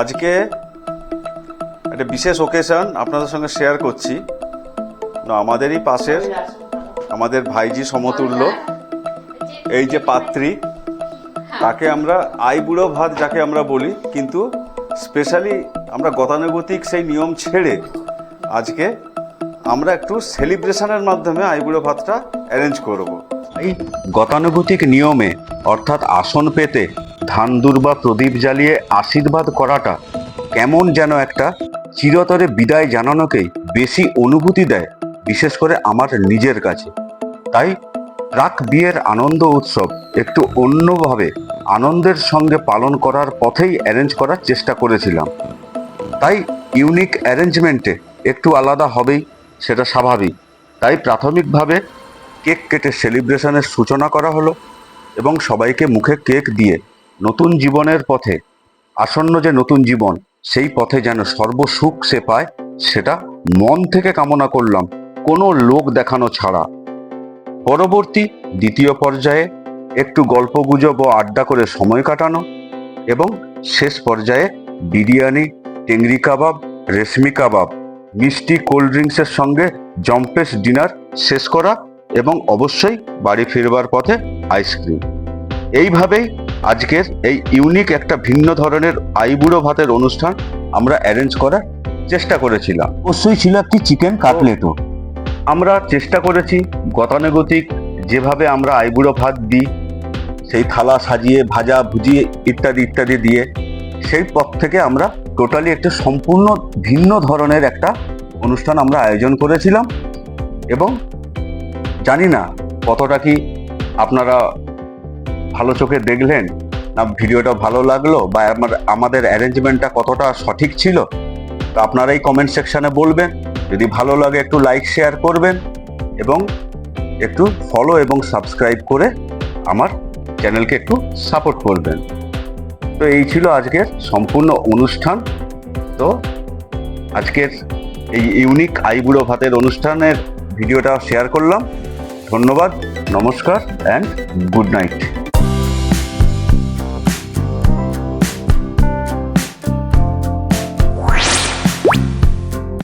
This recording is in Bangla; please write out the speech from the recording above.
আজকে একটা বিশেষ ওকেশন আপনাদের সঙ্গে শেয়ার করছি। আমাদেরই পাশের আমাদের ভাইজি সমতুল্য এই যে পাত্রী, তাকে আমরা আইবুড়ো ভাত যাকে আমরা বলি, কিন্তু স্পেশালি আমরা গতানুগতিক সেই নিয়ম ছেড়ে আজকে আমরা একটু সেলিব্রেশনের মাধ্যমে আইবুড়ো ভাতটা অ্যারেঞ্জ করব। এই গতানুগতিক নিয়মে অর্থাৎ আসন পেতে ধান দুর্বা প্রদীপ জ্বালিয়ে আশীর্বাদ করাটা কেমন যেন একটা চিরতরে বিদায় জানানোকেই বেশি অনুভূতি দেয়, বিশেষ করে আমার নিজের কাছে। তাই প্রাক বিয়ের আনন্দ উৎসব একটু অন্যভাবে আনন্দের সঙ্গে পালন করার পথেই অ্যারেঞ্জ করার চেষ্টা করেছিলাম। তাই ইউনিক অ্যারেঞ্জমেন্টে একটু আলাদা হবেই, সেটা স্বাভাবিক। তাই প্রাথমিকভাবে কেক কেটে সেলিব্রেশনের সূচনা করা হলো এবং সবাইকে মুখে কেক দিয়ে নতুন জীবনের পথে, আসন্ন যে নতুন জীবন, সেই পথে যেন সর্বসুখ সে পায়, সেটা মন থেকে কামনা করলাম, কোনো লোক দেখানো ছাড়া। পরবর্তী দ্বিতীয় পর্যায়ে একটু গল্পগুজব ও আড্ডা করে সময় কাটানো এবং শেষ পর্যায়ে বিরিয়ানি, টেংরি কাবাব, রেশমি কাবাব, মিষ্টি, কোল্ড ড্রিঙ্কসের সঙ্গে জম্পেশ ডিনার শেষ করা এবং অবশ্যই বাড়ি ফিরবার পথে আইসক্রিম। এইভাবেই আজকের এই ইউনিক একটা ভিন্ন ধরনের আইবুড়ো ভাতের অনুষ্ঠান আমরা অ্যারেঞ্জ করার চেষ্টা করেছিলাম। অবশ্যই ছিল একটি চিকেন কাটলেটও। আমরা চেষ্টা করেছি গতানুগতিক যেভাবে আমরা আইবুড়ো ভাত দিই, সেই থালা সাজিয়ে ভাজা ভুজি ইত্যাদি ইত্যাদি দিয়ে, সেই পথ থেকে আমরা টোটালি একটা সম্পূর্ণ ভিন্ন ধরনের একটা অনুষ্ঠান আমরা আয়োজন করেছিলাম। এবং জানি না কতটা কি আপনারা ভালো চোখে দেখলেন, না ভিডিওটা ভালো লাগলো, বা আমাদের অ্যারেঞ্জমেন্টটা কতটা সঠিক ছিল, তো আপনারাই কমেন্ট সেকশানে বলবেন। যদি ভালো লাগে একটু লাইক শেয়ার করবেন এবং একটু ফলো এবং সাবস্ক্রাইব করে আমার চ্যানেলকে একটু সাপোর্ট করবেন। তো এই ছিল আজকের সম্পূর্ণ অনুষ্ঠান। তো আজকের এই ইউনিক আইবুড়ো ভাতের অনুষ্ঠানের ভিডিওটা শেয়ার করলাম। ধন্যবাদ, নমস্কার অ্যান্ড গুড নাইট।